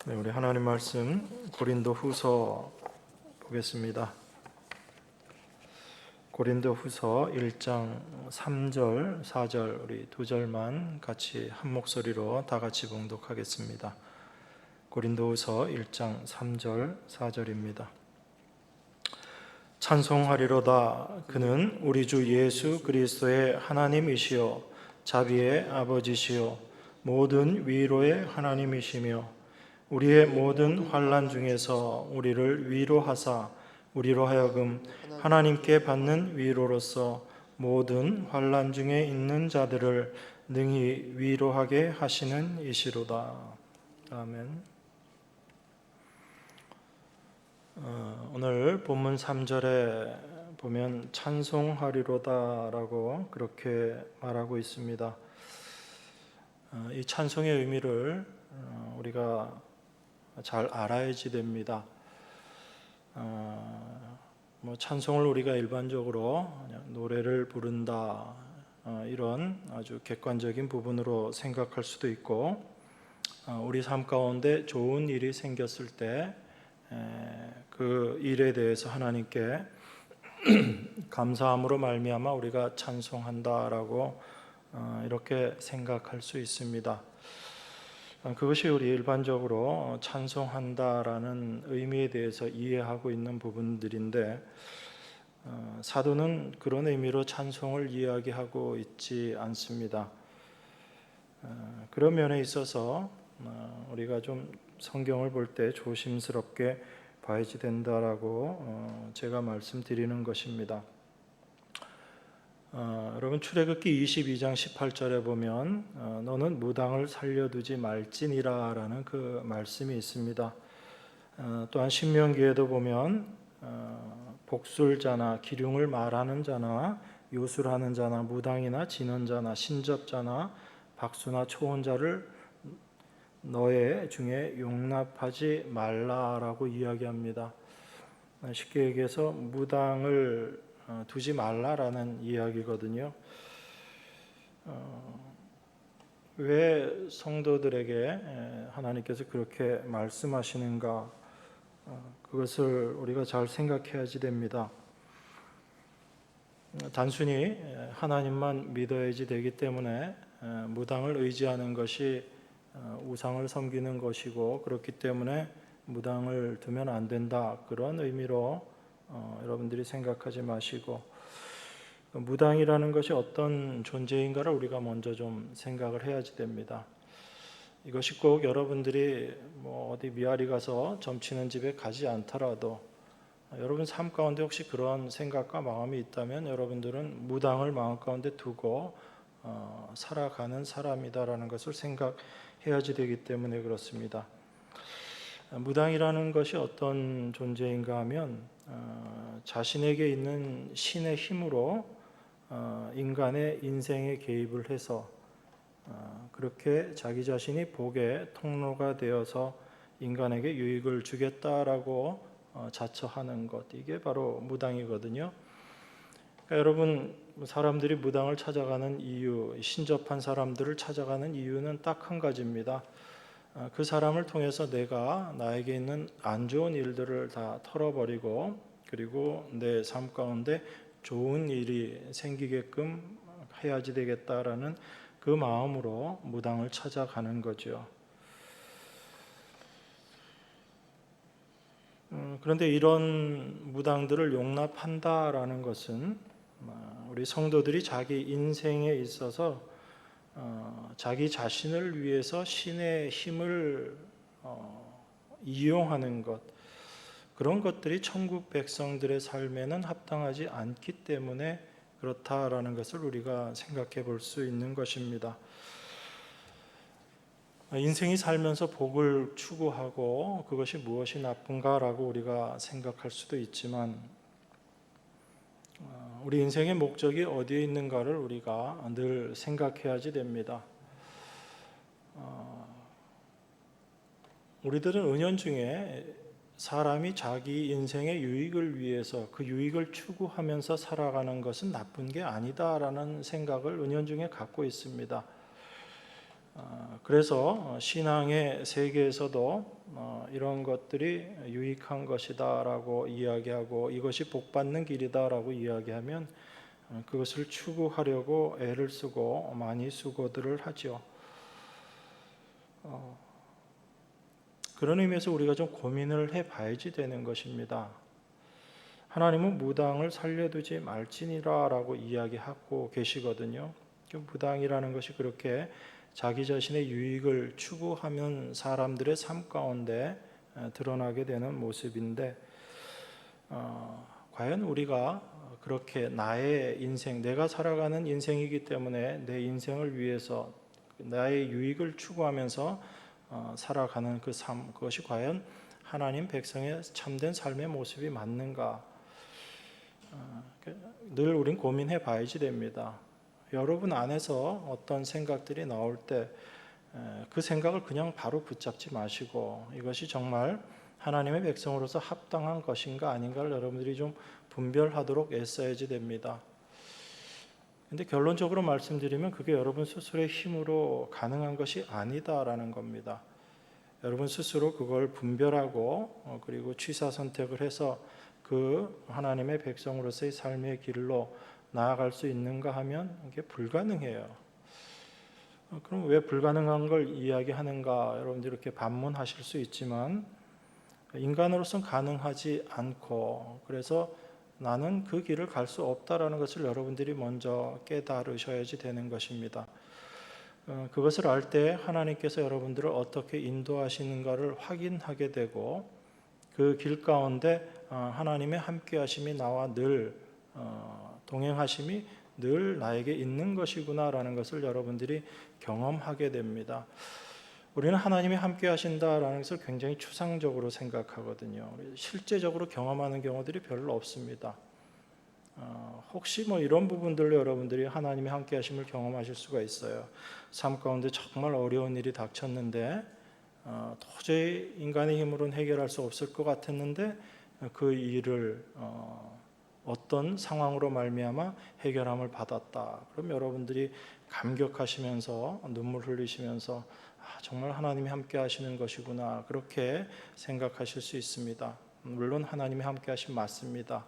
네, 우리 하나님 말씀 고린도후서 보겠습니다. 고린도후서 1장 3절, 4절 우리 두 절만 같이 한 목소리로 다 같이 봉독하겠습니다. 고린도후서 1장 3절, 4절입니다. 찬송하리로다. 그는 우리 주 예수 그리스도의 하나님이시요 자비의 아버지시요 모든 위로의 하나님이시며 우리의 모든 환난 중에서 우리를 위로하사 우리로 하여금 하나님께 받는 위로로서 모든 환난 중에 있는 자들을 능히 위로하게 하시는 이시로다. 아멘. 오늘 본문 3절에 보면 찬송하리로다라고 그렇게 말하고 있습니다. 이 찬송의 의미를 우리가 잘 알아야지 됩니다. 찬송을 우리가 일반적으로 노래를 부른다 이런 아주 객관적인 부분으로 생각할 수도 있고, 우리 삶 가운데 좋은 일이 생겼을 때 그 일에 대해서 하나님께 감사함으로 말미암아 우리가 찬송한다라고 이렇게 생각할 수 있습니다. 그것이 우리 일반적으로 찬송한다라는 의미에 대해서 이해하고 있는 부분들인데, 사도는 그런 의미로 찬송을 이야기하고 있지 않습니다. 그런 면에 있어서 우리가 좀 성경을 볼 때 조심스럽게 봐야지 된다라고 제가 말씀드리는 것입니다. 여러분 출애굽기 22장 18절에 보면 너는 무당을 살려두지 말지니라 라는 그 말씀이 있습니다. 또한 신명기에도 보면 복술자나 기륭을 말하는 자나 요술하는 자나 무당이나 진언자나 신접자나 박수나 초혼자를 너의 중에 용납하지 말라라고 이야기합니다. 쉽게 얘기해서 무당을 두지 말라라는 이야기거든요. 왜 성도들에게 하나님께서 그렇게 말씀하시는가, 그것을 우리가 잘 생각해야지 됩니다. 단순히 하나님만 믿어야지 되기 때문에 무당을 의지하는 것이 우상을 섬기는 것이고, 그렇기 때문에 무당을 두면 안 된다, 그런 의미로 여러분들이 생각하지 마시고, 무당이라는 것이 어떤 존재인가를 우리가 먼저 좀 생각을 해야지 됩니다. 이것이 꼭 여러분들이 어디 미아리 가서 점치는 집에 가지 않더라도 여러분 삶 가운데 혹시 그런 생각과 마음이 있다면 여러분들은 무당을 마음 가운데 두고 살아가는 사람이다라는 것을 생각해야지 되기 때문에 그렇습니다. 무당이라는 것이 어떤 존재인가 하면 자신에게 있는 신의 힘으로 인간의 인생에 개입을 해서 그렇게 자기 자신이 복의 통로가 되어서 인간에게 유익을 주겠다라고 자처하는 것, 이게 바로 무당이거든요. 그러니까 여러분, 사람들이 무당을 찾아가는 이유, 신접한 사람들을 찾아가는 이유는 딱 한 가지입니다. 그 사람을 통해서 내가 나에게 있는 안 좋은 일들을 다 털어버리고, 그리고 내 삶 가운데 좋은 일이 생기게끔 해야지 되겠다라는 그 마음으로 무당을 찾아가는 거죠. 그런데 이런 무당들을 용납한다라는 것은 우리 성도들이 자기 인생에 있어서 자기 자신을 위해서 신의 힘을 이용하는 것, 그런 것들이 천국 백성들의 삶에는 합당하지 않기 때문에 그렇다라는 것을 우리가 생각해 볼 수 있는 것입니다. 인생이 살면서 복을 추구하고 그것이 무엇이 나쁜가라고 우리가 생각할 수도 있지만, 우리 인생의 목적이 어디에 있는가를 우리가 늘 생각해야지 됩니다. 우리들은 은연중에 사람이 자기 인생의 유익을 위해서 그 유익을 추구하면서 살아가는 것은 나쁜 게 아니다라는 생각을 은연중에 갖고 있습니다. 그래서 신앙의 세계에서도 이런 것들이 유익한 것이다라고 이야기하고 이것이 복받는 길이다라고 이야기하면 그것을 추구하려고 애를 쓰고 많이 수고들을 하죠. 그런 의미에서 우리가 좀 고민을 해봐야지 되는 것입니다. 하나님은 무당을 살려두지 말지니라라고 이야기하고 계시거든요. 무당이라는 것이 그렇게 자기 자신의 유익을 추구하면 사람들의 삶 가운데 드러나게 되는 모습인데 과연 우리가 그렇게 나의 인생, 내가 살아가는 인생이기 때문에 내 인생을 위해서 나의 유익을 추구하면서 살아가는 그 삶, 그것이 과연 하나님 백성의 참된 삶의 모습이 맞는가? 늘 우린 고민해 봐야지 됩니다. 여러분 안에서 어떤 생각들이 나올 때 그 생각을 그냥 바로 붙잡지 마시고 이것이 정말 하나님의 백성으로서 합당한 것인가 아닌가를 여러분들이 좀 분별하도록 애써야지 됩니다. 근데 결론적으로 말씀드리면 그게 여러분 스스로의 힘으로 가능한 것이 아니다라는 겁니다. 여러분 스스로 그걸 분별하고 그리고 취사 선택을 해서 그 하나님의 백성으로서의 삶의 길로 나아갈 수 있는가 하면 이게 불가능해요. 그럼 왜 불가능한 걸 이야기하는가 여러분들 이렇게 반문하실 수 있지만 인간으로서는 가능하지 않고 그래서 나는 그 길을 갈 수 없다라는 것을 여러분들이 먼저 깨달으셔야지 되는 것입니다. 그것을 알 때 하나님께서 여러분들을 어떻게 인도하시는가를 확인하게 되고 그 길 가운데 하나님의 함께하심이 나와 늘 동행하심이 늘 나에게 있는 것이구나라는 것을 여러분들이 경험하게 됩니다. 우리는 하나님이 함께 하신다라는 것을 굉장히 추상적으로 생각하거든요. 실제적으로 경험하는 경우들이 별로 없습니다. 혹시 이런 부분들로 여러분들이 하나님의 함께 하심을 경험하실 수가 있어요. 삶 가운데 정말 어려운 일이 닥쳤는데 도저히 인간의 힘으로는 해결할 수 없을 것 같았는데 그 일을 어떤 상황으로 말미암아 해결함을 받았다. 그럼 여러분들이 감격하시면서 눈물 흘리시면서 정말 하나님이 함께 하시는 것이구나 그렇게 생각하실 수 있습니다. 물론 하나님이 함께 하심 맞습니다.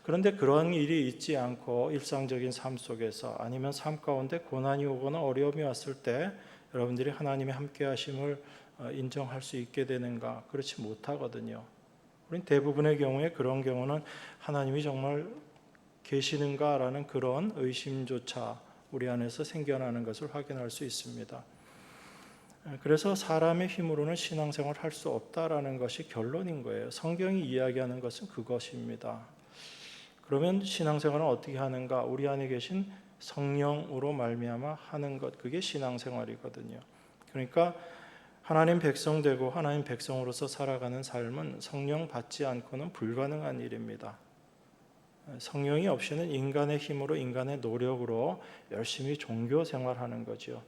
그런데 그런 일이 있지 않고 일상적인 삶 속에서 아니면 삶 가운데 고난이 오거나 어려움이 왔을 때 여러분들이 하나님의 함께 하심을 인정할 수 있게 되는가? 그렇지 못하거든요. 우린 대부분의 경우에 그런 경우는 하나님이 정말 계시는가라는 그런 의심조차 우리 안에서 생겨나는 것을 확인할 수 있습니다. 그래서 사람의 힘으로는 신앙생활을 할 수 없다라는 것이 결론인 거예요. 성경이 이야기하는 것은 그것입니다. 그러면 신앙생활은 어떻게 하는가? 우리 안에 계신 성령으로 말미암아 하는 것, 그게 신앙생활이거든요. 그러니까 하나님 백성 되고 하나님 백성으로서 살아가는 삶은 성령 받지 않고는 불가능한 일입니다. 성령이 없이는 인간의 힘으로 인간의 노력으로 열심히 종교 생활하는 거죠.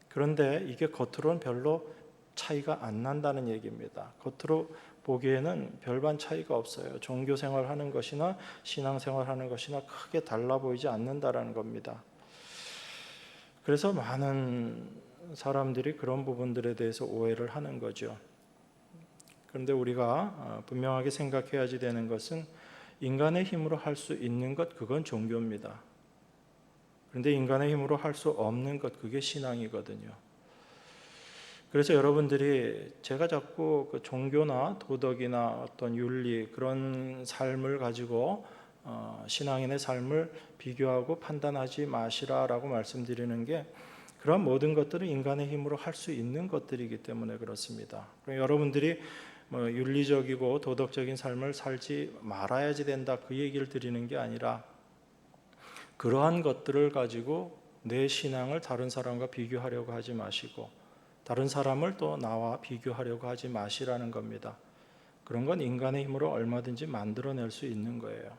그런데 이게 겉으로는 별로 차이가 안 난다는 얘기입니다. 겉으로 보기에는 별반 차이가 없어요. 종교 생활하는 것이나 신앙 생활하는 것이나 크게 달라 보이지 않는다라는 겁니다. 그래서 많은 사람들이 그런 부분들에 대해서 오해를 하는 거죠. 그런데 우리가 분명하게 생각해야지 되는 것은 인간의 힘으로 할 수 있는 것 그건 종교입니다. 그런데 인간의 힘으로 할 수 없는 것 그게 신앙이거든요. 그래서 여러분들이 제가 자꾸 그 종교나 도덕이나 어떤 윤리 그런 삶을 가지고 신앙인의 삶을 비교하고 판단하지 마시라라고 말씀드리는 게 그런 모든 것들은 인간의 힘으로 할 수 있는 것들이기 때문에 그렇습니다. 여러분들이 윤리적이고 도덕적인 삶을 살지 말아야지 된다 그 얘기를 드리는 게 아니라 그러한 것들을 가지고 내 신앙을 다른 사람과 비교하려고 하지 마시고 다른 사람을 또 나와 비교하려고 하지 마시라는 겁니다. 그런 건 인간의 힘으로 얼마든지 만들어낼 수 있는 거예요.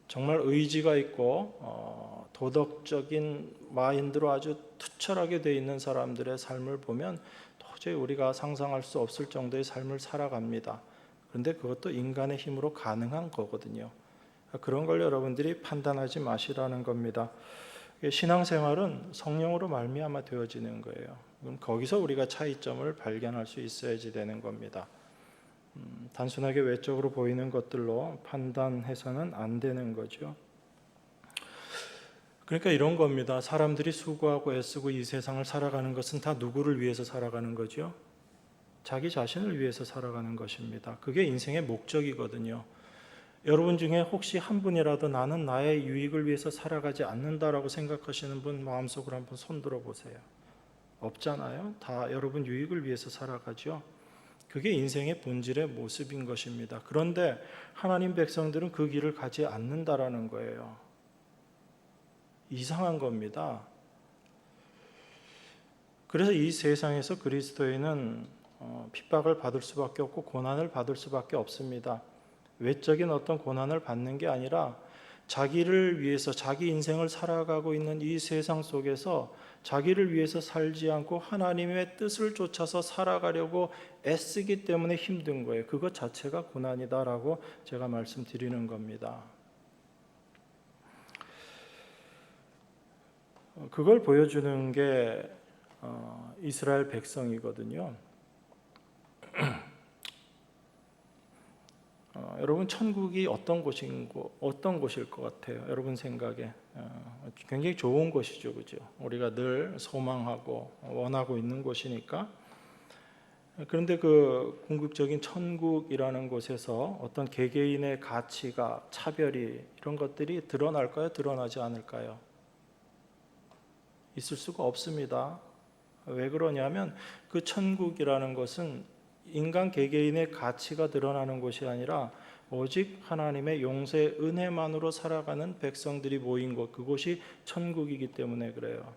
정말 의지가 있고 도덕적인 마인드로 아주 투철하게 돼 있는 사람들의 삶을 보면 도저히 우리가 상상할 수 없을 정도의 삶을 살아갑니다. 그런데 그것도 인간의 힘으로 가능한 거거든요. 그런 걸 여러분들이 판단하지 마시라는 겁니다. 신앙생활은 성령으로 말미암아 되어지는 거예요. 그럼 거기서 우리가 차이점을 발견할 수 있어야지 되는 겁니다. 단순하게 외적으로 보이는 것들로 판단해서는 안 되는 거죠. 그러니까 이런 겁니다. 사람들이 수고하고 애쓰고 이 세상을 살아가는 것은 다 누구를 위해서 살아가는 거죠? 자기 자신을 위해서 살아가는 것입니다. 그게 인생의 목적이거든요. 여러분 중에 혹시 한 분이라도 나는 나의 유익을 위해서 살아가지 않는다라고 생각하시는 분 마음속으로 한번 손 들어보세요. 없잖아요. 다 여러분 유익을 위해서 살아가죠. 그게 인생의 본질의 모습인 것입니다. 그런데 하나님 백성들은 그 길을 가지 않는다라는 거예요. 이상한 겁니다. 그래서 이 세상에서 그리스도인은 핍박을 받을 수밖에 없고 고난을 받을 수밖에 없습니다. 외적인 어떤 고난을 받는 게 아니라 자기를 위해서 자기 인생을 살아가고 있는 이 세상 속에서 자기를 위해서 살지 않고 하나님의 뜻을 쫓아서 살아가려고 애쓰기 때문에 힘든 거예요. 그것 자체가 고난이다라고 제가 말씀드리는 겁니다. 그걸 보여주는 게 이스라엘 백성이거든요. 여러분 천국이 어떤 곳일 것 같아요? 여러분 생각에 굉장히 좋은 곳이죠, 그죠? 우리가 늘 소망하고 원하고 있는 곳이니까. 그런데 그 궁극적인 천국이라는 곳에서 어떤 개개인의 가치가 차별이 이런 것들이 드러날까요? 드러나지 않을까요? 있을 수가 없습니다. 왜 그러냐면 그 천국이라는 것은 인간 개개인의 가치가 드러나는 곳이 아니라 오직 하나님의 용서의 은혜만으로 살아가는 백성들이 모인 곳, 그곳이 천국이기 때문에 그래요.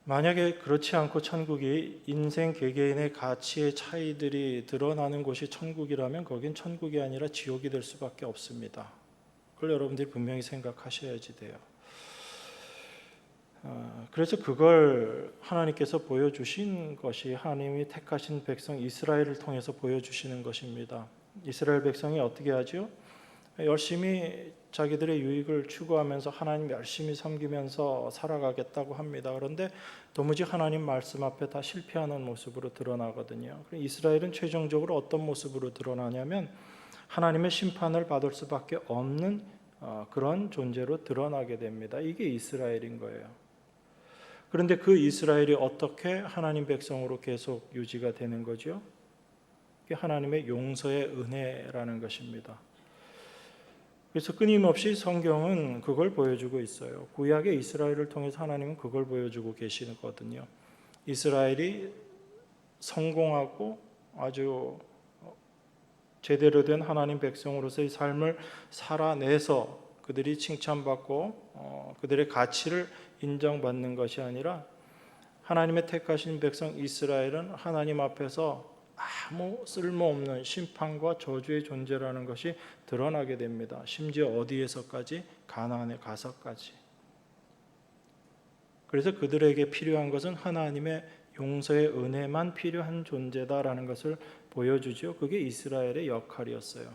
만약에 그렇지 않고 천국이 인생 개개인의 가치의 차이들이 드러나는 곳이 천국이라면 거긴 천국이 아니라 지옥이 될 수밖에 없습니다. 그걸 여러분들이 분명히 생각하셔야지 돼요. 그래서 그걸 하나님께서 보여주신 것이 하나님이 택하신 백성 이스라엘을 통해서 보여주시는 것입니다. 이스라엘 백성이 어떻게 하죠? 열심히 자기들의 유익을 추구하면서 하나님 열심히 섬기면서 살아가겠다고 합니다. 그런데 도무지 하나님 말씀 앞에 다 실패하는 모습으로 드러나거든요. 이스라엘은 최종적으로 어떤 모습으로 드러나냐면 하나님의 심판을 받을 수밖에 없는 그런 존재로 드러나게 됩니다. 이게 이스라엘인 거예요. 그런데 그 이스라엘이 어떻게 하나님 백성으로 계속 유지가 되는 거죠? 그게 하나님의 용서의 은혜라는 것입니다. 그래서 끊임없이 성경은 그걸 보여주고 있어요. 구약의 이스라엘을 통해서 하나님은 그걸 보여주고 계시거든요. 이스라엘이 성공하고 아주 제대로 된 하나님 백성으로서의 삶을 살아내서 그들이 칭찬받고 그들의 가치를 인정받는 것이 아니라 하나님의 택하신 백성 이스라엘은 하나님 앞에서 아무 쓸모없는 심판과 저주의 존재라는 것이 드러나게 됩니다. 심지어 어디에서까지? 가나안에 가서까지. 그래서 그들에게 필요한 것은 하나님의 용서의 은혜만 필요한 존재다라는 것을 보여주죠. 그게 이스라엘의 역할이었어요.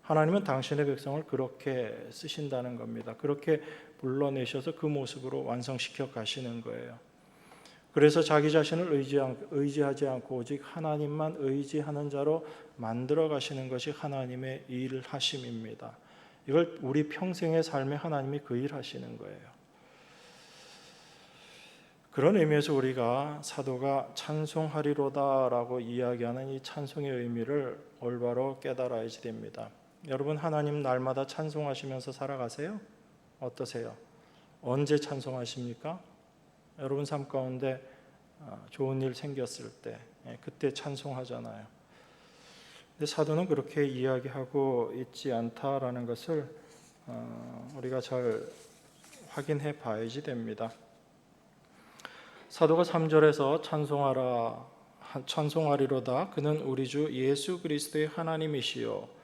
하나님은 당신의 백성을 그렇게 쓰신다는 겁니다. 그렇게 불러내셔서 그 모습으로 완성시켜 가시는 거예요. 그래서 자기 자신을 의지하지 않고 오직 하나님만 의지하는 자로 만들어 가시는 것이 하나님의 일하심입니다. 이걸 우리 평생의 삶에 하나님이 그 일하시는 거예요. 그런 의미에서 우리가 사도가 찬송하리로다라고 이야기하는 이 찬송의 의미를 올바로 깨달아야지 됩니다. 여러분 하나님 날마다 찬송하시면서 살아가세요? 어떠세요? 언제 찬송하십니까? 여러분 삶 가운데 좋은 일 생겼을 때 그때 찬송하잖아요. 근데 사도는 그렇게 이야기하고 있지 않다라는 것을 우리가 잘 확인해 봐야지 됩니다. 사도가 3절에서 찬송하리로다 그는 우리 주 예수 그리스도의 하나님이시요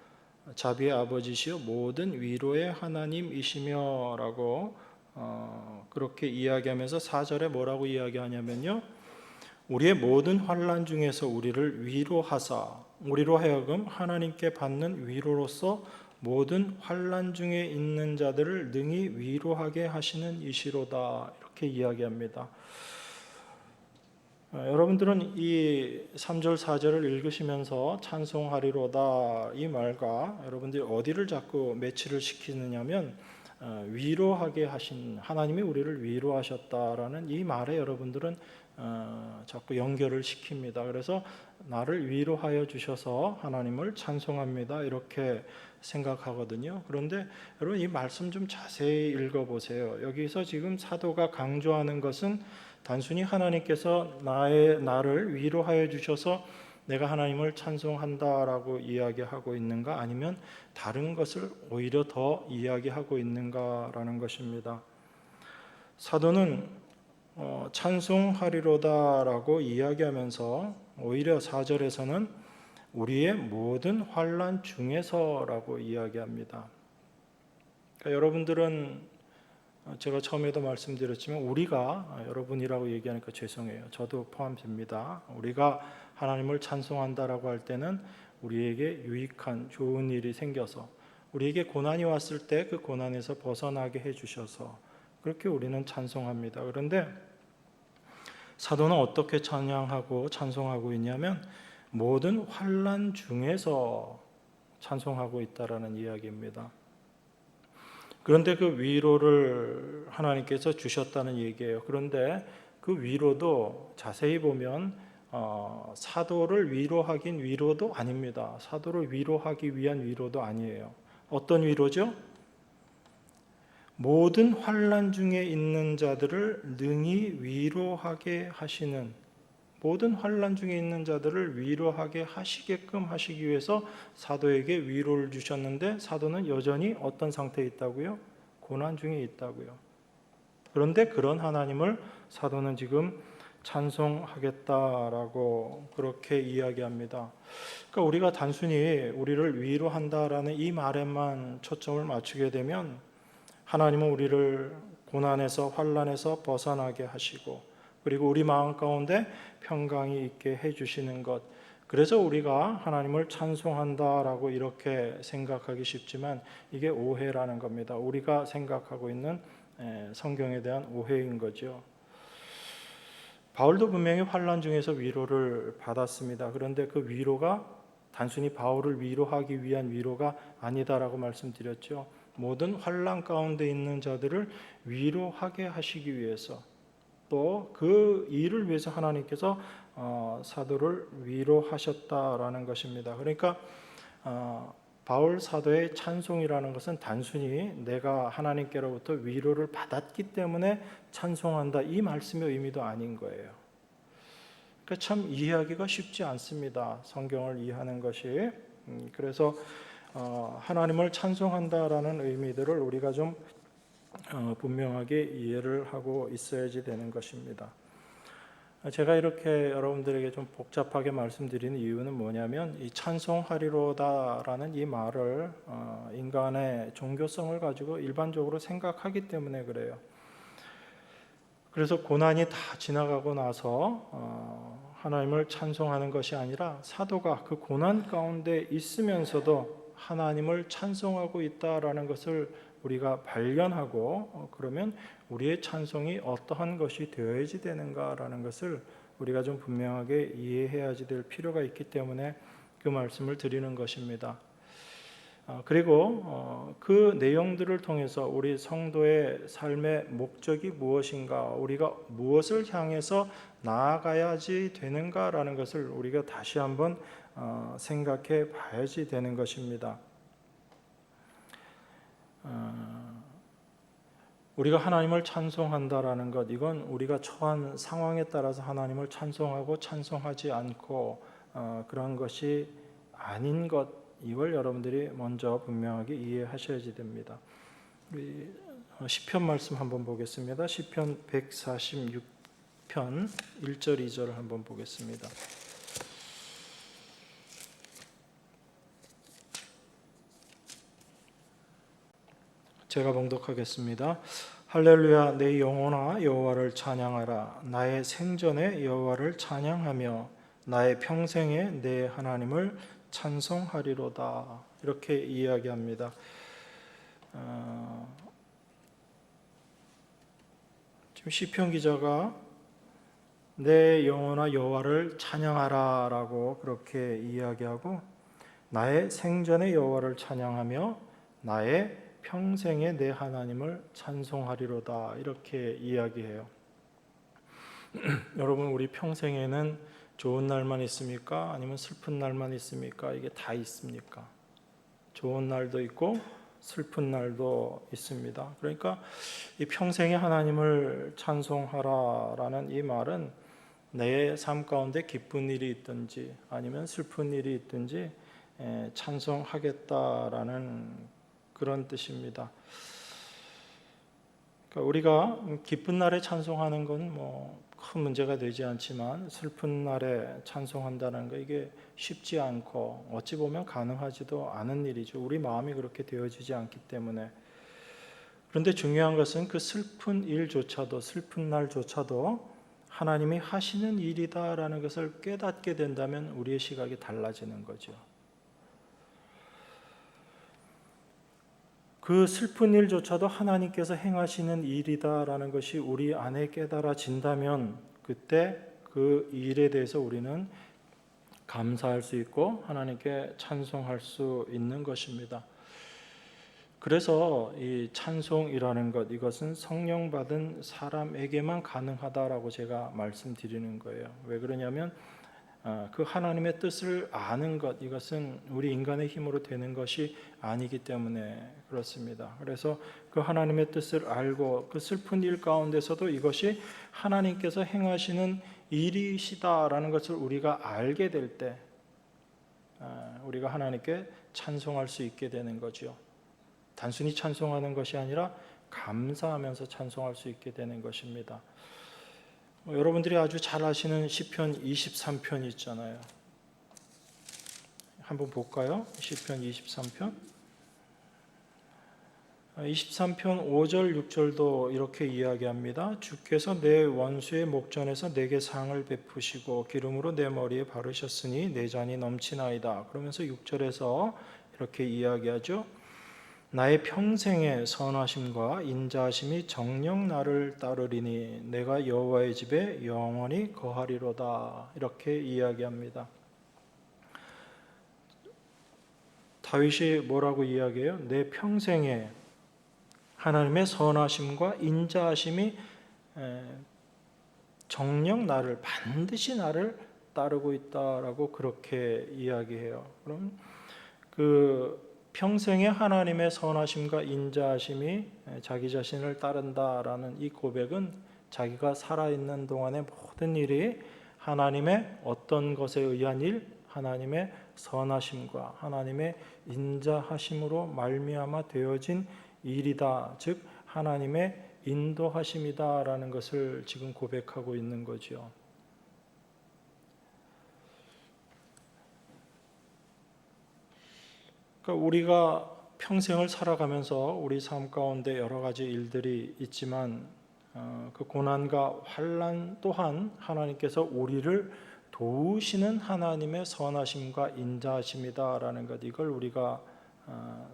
자비의 아버지시요 모든 위로의 하나님이시며 라고 그렇게 이야기하면서 4절에 뭐라고 이야기하냐면요, 우리의 모든 환난 중에서 우리를 위로하사 우리로 하여금 하나님께 받는 위로로서 모든 환난 중에 있는 자들을 능히 위로하게 하시는 이시로다, 이렇게 이야기합니다. 여러분들은 이 3절 4절을 읽으시면서 찬송하리로다 이 말과 여러분들이 어디를 자꾸 매치를 시키느냐면 위로하게 하신 하나님이 우리를 위로하셨다라는 이 말에 여러분들은 자꾸 연결을 시킵니다. 그래서 나를 위로하여 주셔서 하나님을 찬송합니다, 이렇게 생각하거든요. 그런데 여러분 이 말씀 좀 자세히 읽어보세요. 여기서 지금 사도가 강조하는 것은 단순히 하나님께서 나를 위로하여 주셔서 내가 하나님을 찬송한다라고 이야기하고 있는가, 아니면 다른 것을 오히려 더 이야기하고 있는가라는 것입니다. 사도는 찬송하리로다라고 이야기하면서 오히려 4절에서는 우리의 모든 환난 중에서라고 이야기합니다. 그러니까 여러분들은 제가 처음에도 말씀드렸지만 우리가, 여러분이라고 얘기하니까 죄송해요, 저도 포함됩니다. 우리가 하나님을 찬송한다라고 할 때는 우리에게 유익한 좋은 일이 생겨서, 우리에게 고난이 왔을 때 그 고난에서 벗어나게 해주셔서 그렇게 우리는 찬송합니다. 그런데 사도는 어떻게 찬양하고 찬송하고 있냐면 모든 환난 중에서 찬송하고 있다라는 이야기입니다. 그런데 그 위로를 하나님께서 주셨다는 얘기예요. 그런데 그 위로도 자세히 보면 사도를 위로하긴 위로도 아닙니다. 사도를 위로하기 위한 위로도 아니에요. 어떤 위로죠? 모든 환난 중에 있는 자들을 능히 위로하게 하시는, 모든 환난 중에 있는 자들을 위로하게 하시게끔 하시기 위해서 사도에게 위로를 주셨는데, 사도는 여전히 어떤 상태에 있다고요? 고난 중에 있다고요. 그런데 그런 하나님을 사도는 지금 찬송하겠다라고 그렇게 이야기합니다. 그러니까 우리가 단순히 우리를 위로한다라는 이 말에만 초점을 맞추게 되면 하나님은 우리를 고난에서 환난에서 벗어나게 하시고, 그리고 우리 마음 가운데 평강이 있게 해주시는 것, 그래서 우리가 하나님을 찬송한다라고 이렇게 생각하기 쉽지만 이게 오해라는 겁니다. 우리가 생각하고 있는 성경에 대한 오해인 거죠. 바울도 분명히 환난 중에서 위로를 받았습니다. 그런데 그 위로가 단순히 바울을 위로하기 위한 위로가 아니다라고 말씀드렸죠. 모든 환난 가운데 있는 자들을 위로하게 하시기 위해서, 또 그 일을 위해서 하나님께서 사도를 위로하셨다라는 것입니다. 그러니까 바울 사도의 찬송이라는 것은 단순히 내가 하나님께로부터 위로를 받았기 때문에 찬송한다, 이 말씀의 의미도 아닌 거예요. 그러니까 참 이해하기가 쉽지 않습니다, 성경을 이해하는 것이. 그래서 하나님을 찬송한다라는 의미들을 우리가 좀 분명하게 이해를 하고 있어야지 되는 것입니다. 제가 이렇게 여러분들에게 좀 복잡하게 말씀드리는 이유는 뭐냐면, 이 찬송하리로다라는 이 말을 인간의 종교성을 가지고 일반적으로 생각하기 때문에 그래요. 그래서 고난이 다 지나가고 나서 하나님을 찬송하는 것이 아니라 사도가 그 고난 가운데 있으면서도 하나님을 찬송하고 있다라는 것을 우리가 발견하고, 그러면 우리의 찬송이 어떠한 것이 되어야지 되는가라는 것을 우리가 좀 분명하게 이해해야지 될 필요가 있기 때문에 그 말씀을 드리는 것입니다. 그리고 그 내용들을 통해서 우리 성도의 삶의 목적이 무엇인가, 우리가 무엇을 향해서 나아가야지 되는가라는 것을 우리가 다시 한번 생각해 봐야지 되는 것입니다. 우리가 하나님을 찬송한다라는 것, 이건 우리가 처한 상황에 따라서 하나님을 찬송하고 찬송하지 않고 그런 것이 아닌 것, 이걸 여러분들이 먼저 분명하게 이해하셔야지 됩니다. 우리 시편 말씀 한번 보겠습니다. 시편 146편 1절 2절을 한번 보겠습니다. 제가 봉독하겠습니다. 할렐루야, 내 영혼아 여호와를 찬양하라. 나의 생전에 여호와를 찬양하며 나의 평생에 내 하나님을 찬송하리로다. 이렇게 이야기합니다. 지금 시편 기자가 내 영혼아 여호와를 찬양하라라고 그렇게 이야기하고, 나의 생전의 여호와를 찬양하며 나의 평생에 내 하나님을 찬송하리로다, 이렇게 이야기해요. 여러분, 우리 평생에는 좋은 날만 있습니까? 아니면 슬픈 날만 있습니까? 이게 다 있습니까? 좋은 날도 있고 슬픈 날도 있습니다. 그러니까 이 평생에 하나님을 찬송하라라는 이 말은 내 삶 가운데 기쁜 일이 있든지 아니면 슬픈 일이 있든지 찬송하겠다라는 그런 뜻입니다. 그러니까 우리가 기쁜 날에 찬송하는 건 큰 문제가 되지 않지만, 슬픈 날에 찬송한다는 거, 이게 쉽지 않고 어찌 보면 가능하지도 않은 일이죠. 우리 마음이 그렇게 되어지지 않기 때문에. 그런데 중요한 것은 그 슬픈 일조차도, 슬픈 날조차도 하나님이 하시는 일이다라는 것을 깨닫게 된다면 우리의 시각이 달라지는 거죠. 그 슬픈 일조차도 하나님께서 행하시는 일이다라는 것이 우리 안에 깨달아진다면, 그때 그 일에 대해서 우리는 감사할 수 있고 하나님께 찬송할 수 있는 것입니다. 그래서 이 찬송이라는 것, 이것은 성령 받은 사람에게만 가능하다라고 제가 말씀드리는 거예요. 왜 그러냐면 그 하나님의 뜻을 아는 것, 이것은 우리 인간의 힘으로 되는 것이 아니기 때문에 그렇습니다. 그래서 그 하나님의 뜻을 알고 그 슬픈 일 가운데서도 이것이 하나님께서 행하시는 일이시다라는 것을 우리가 알게 될 때 우리가 하나님께 찬송할 수 있게 되는 거죠. 단순히 찬송하는 것이 아니라 감사하면서 찬송할 수 있게 되는 것입니다. 여러분들이 아주 잘 아시는 시편 23편 있잖아요. 한번 볼까요? 시편 23편 5절 6절도 이렇게 이야기합니다. 주께서 내 원수의 목전에서 내게 상을 베푸시고 기름으로 내 머리에 바르셨으니 내 잔이 넘치나이다. 그러면서 6절에서 이렇게 이야기하죠. 나의 평생의 선하심과 인자하심이 정녕 나를 따르리니 내가 여호와의 집에 영원히 거하리로다. 이렇게 이야기합니다. 다윗이 뭐라고 이야기해요? 내 평생에 하나님의 선하심과 인자하심이 정녕 나를, 반드시 나를 따르고 있다라고 그렇게 이야기해요. 그럼 그 평생에 하나님의 선하심과 인자하심이 자기 자신을 따른다라는 이 고백은 자기가 살아있는 동안의 모든 일이 하나님의 어떤 것에 의한 일, 하나님의 선하심과 하나님의 인자하심으로 말미암아 되어진 일이다. 즉 하나님의 인도하심이다라는 것을 지금 고백하고 있는 거죠. 그러니까 우리가 평생을 살아가면서 우리 삶 가운데 여러 가지 일들이 있지만 그 고난과 환난 또한 하나님께서 우리를 도우시는 하나님의 선하심과 인자하심이다라는 것, 이걸 우리가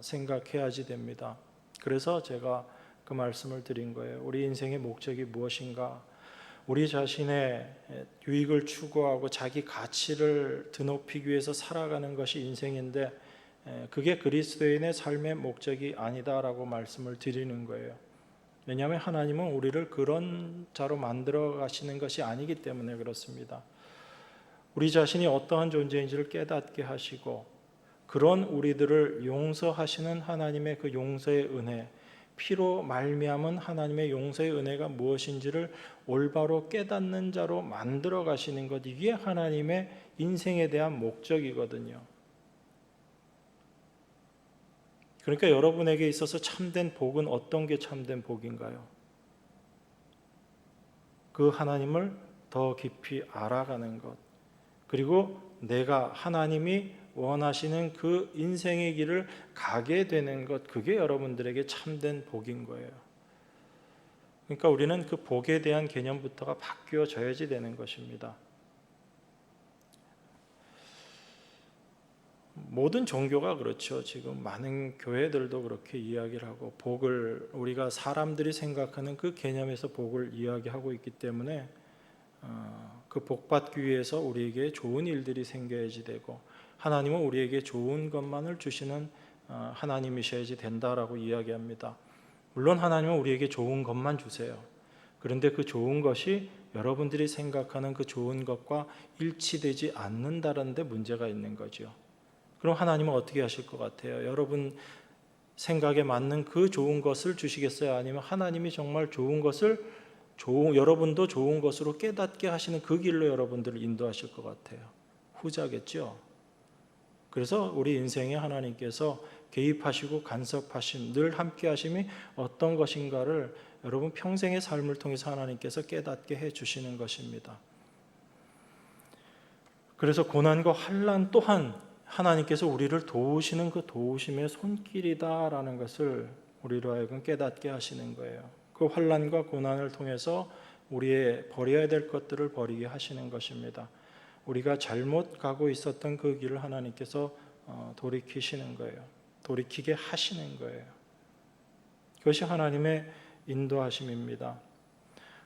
생각해야지 됩니다. 그래서 제가 그 말씀을 드린 거예요. 우리 인생의 목적이 무엇인가? 우리 자신의 유익을 추구하고 자기 가치를 드높이기 위해서 살아가는 것이 인생인데, 그게 그리스도인의 삶의 목적이 아니다라고 말씀을 드리는 거예요. 왜냐하면 하나님은 우리를 그런 자로 만들어 가시는 것이 아니기 때문에 그렇습니다. 우리 자신이 어떠한 존재인지를 깨닫게 하시고, 그런 우리들을 용서하시는 하나님의 그 용서의 은혜, 피로 말미암은 하나님의 용서의 은혜가 무엇인지를 올바로 깨닫는 자로 만들어 가시는 것, 이게 하나님의 인생에 대한 목적이거든요. 그러니까 여러분에게 있어서 참된 복은 어떤 게 참된 복인가요? 그 하나님을 더 깊이 알아가는 것, 그리고 내가 하나님이 원하시는 그 인생의 길을 가게 되는 것, 그게 여러분들에게 참된 복인 거예요. 그러니까 우리는 그 복에 대한 개념부터가 바뀌어져야지 되는 것입니다. 모든 종교가 그렇죠. 지금 많은 교회들도 그렇게 이야기를 하고 복을 우리가 사람들이 생각하는 그 개념에서 복을 이야기하고 있기 때문에 그 복받기 위해서 우리에게 좋은 일들이 생겨야지 되고 하나님은 우리에게 좋은 것만을 주시는 하나님이셔야지 된다라고 이야기합니다. 물론 하나님은 우리에게 좋은 것만 주세요. 그런데 그 좋은 것이 여러분들이 생각하는 그 좋은 것과 일치되지 않는다는 데 문제가 있는 거죠. 그럼 하나님은 어떻게 하실 것 같아요? 여러분 생각에 맞는 그 좋은 것을 주시겠어요? 아니면 하나님이 정말 좋은 것을 여러분도 좋은 것으로 깨닫게 하시는 그 길로 여러분들을 인도하실 것 같아요? 후자겠죠. 그래서 우리 인생에 하나님께서 개입하시고 간섭하심, 늘 함께 하심이 어떤 것인가를 여러분 평생의 삶을 통해서 하나님께서 깨닫게 해주시는 것입니다. 그래서 고난과 환난 또한 하나님께서 우리를 도우시는 그 도우심의 손길이다라는 것을 우리로 하여금 깨닫게 하시는 거예요. 그 환난과 고난을 통해서 우리의 버려야 될 것들을 버리게 하시는 것입니다. 우리가 잘못 가고 있었던 그 길을 하나님께서 돌이키시는 거예요. 돌이키게 하시는 거예요. 그것이 하나님의 인도하심입니다.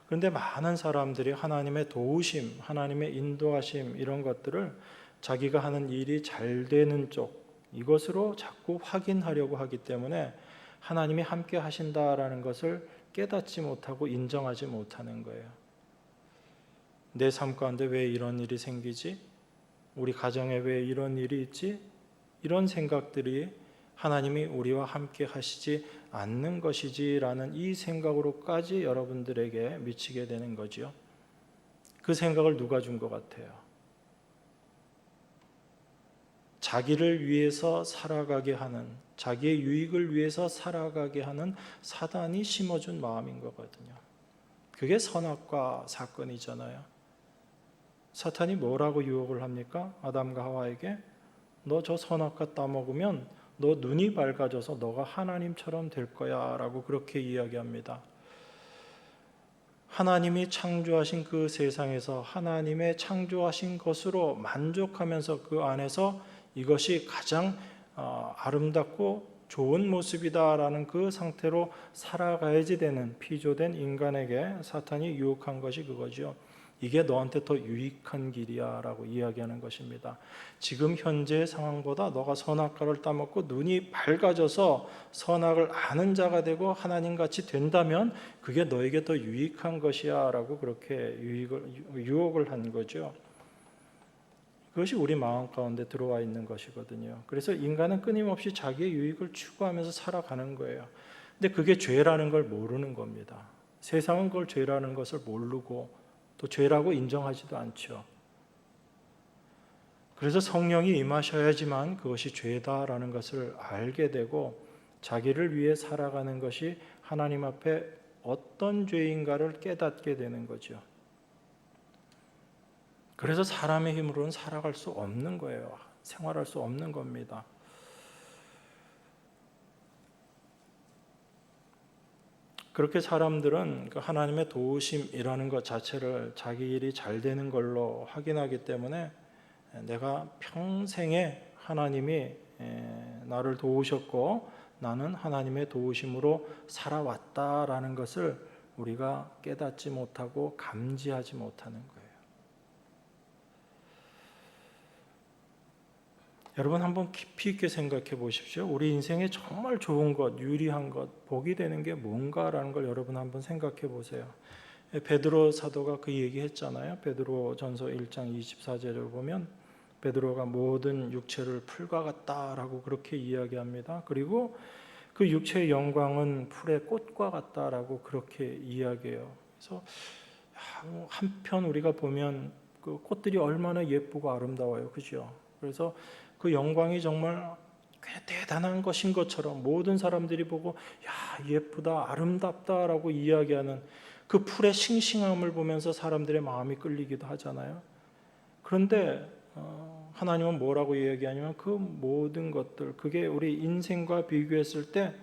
그런데 많은 사람들이 하나님의 도우심, 하나님의 인도하심 이런 것들을 자기가 하는 일이 잘 되는 쪽 이것으로 자꾸 확인하려고 하기 때문에 하나님이 함께 하신다라는 것을 깨닫지 못하고 인정하지 못하는 거예요. 내 삶 가운데 왜 이런 일이 생기지? 우리 가정에 왜 이런 일이 있지? 이런 생각들이 하나님이 우리와 함께 하시지 않는 것이지라는 이 생각으로까지 여러분들에게 미치게 되는 거죠. 그 생각을 누가 준 것 같아요? 자기를 위해서 살아가게 하는, 자기의 유익을 위해서 살아가게 하는 사단이 심어준 마음인 거거든요. 그게 선악과 사건이잖아요. 사탄이 뭐라고 유혹을 합니까? 아담과 하와에게 너 저 선악과 따먹으면 너 눈이 밝아져서 너가 하나님처럼 될 거야 라고 그렇게 이야기합니다. 하나님이 창조하신 그 세상에서 하나님의 창조하신 것으로 만족하면서 그 안에서 이것이 가장 아름답고 좋은 모습이다라는 그 상태로 살아가야지 되는 피조된 인간에게 사탄이 유혹한 것이 그거죠. 이게 너한테 더 유익한 길이야 라고 이야기하는 것입니다. 지금 현재의 상황보다 너가 선악과를 따먹고 눈이 밝아져서 선악을 아는 자가 되고 하나님같이 된다면 그게 너에게 더 유익한 것이야 라고 그렇게 유혹을 한 거죠. 그것이 우리 마음 가운데 들어와 있는 것이거든요. 그래서 인간은 끊임없이 자기의 유익을 추구하면서 살아가는 거예요. 근데 그게 죄라는 걸 모르는 겁니다. 세상은 그걸 죄라는 것을 모르고 또 죄라고 인정하지도 않죠. 그래서 성령이 임하셔야지만 그것이 죄다라는 것을 알게 되고 자기를 위해 살아가는 것이 하나님 앞에 어떤 죄인가를 깨닫게 되는 거죠. 그래서 사람의 힘으로는 살아갈 수 없는 거예요. 생활할 수 없는 겁니다. 그렇게 사람들은 하나님의 도우심이라는 것 자체를 자기 일이 잘 되는 걸로 확인하기 때문에 내가 평생에 하나님이 나를 도우셨고 나는 하나님의 도우심으로 살아왔다라는 것을 우리가 깨닫지 못하고 감지하지 못하는 거예요. 여러분 한번 깊이 있게 생각해 보십시오. 우리 인생에 정말 좋은 것, 유리한 것, 복이 되는 게 뭔가라는 걸 여러분 한번 생각해 보세요. 베드로 사도가 그 얘기했잖아요. 베드로 전서 1장 24절을 보면 베드로가 모든 육체를 풀과 같다라고 그렇게 이야기합니다. 그리고 그 육체의 영광은 풀의 꽃과 같다라고 그렇게 이야기해요. 그래서 한편 우리가 보면 그 꽃들이 얼마나 예쁘고 아름다워요. 그죠? 그래서 그 영광이 정말 대단한 것인 것처럼 모든 사람들이 보고 야 예쁘다 아름답다라고 이야기하는 그 풀의 싱싱함을 보면서 사람들의 마음이 끌리기도 하잖아요. 그런데 하나님은 뭐라고 이야기하냐면 그 모든 것들 그게 우리 인생과 비교했을 때